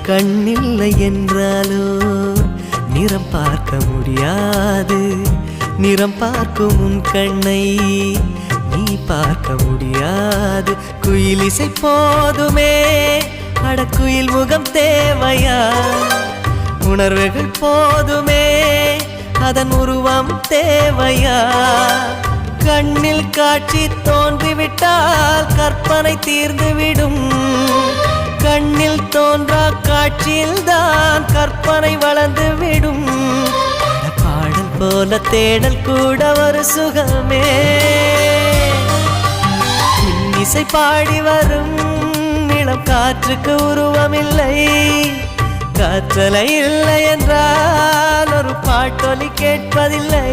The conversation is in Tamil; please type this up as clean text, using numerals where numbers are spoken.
கண்ணில்லை என்றாலோ நிறம் பார்க்க முடியாது. நிறம் பார்க்கும் உன் கண்ணை நீ பார்க்க முடியாது. குயிலிசை போதுமே, அடக்குயில் முகம் தேவையா? உணர்வுகள் போதுமே, அதன் உருவம் தேவையா? கண்ணில் காட்சி தோன்றிவிட்டால் கற்பனை தீர்ந்துவிடும். கண்ணில் தோன்றா காட்சியில்தான் கற்பனை வளர்ந்துவிடும். பாடல் போல தேடல் கூட ஒரு சுகமே. இன்னிசை பாடி வரும் இளம் காற்றுக்கு உருவமில்லை. காற்றலை இல்லை என்றால் ஒரு பாட்டொலி கேட்பதில்லை.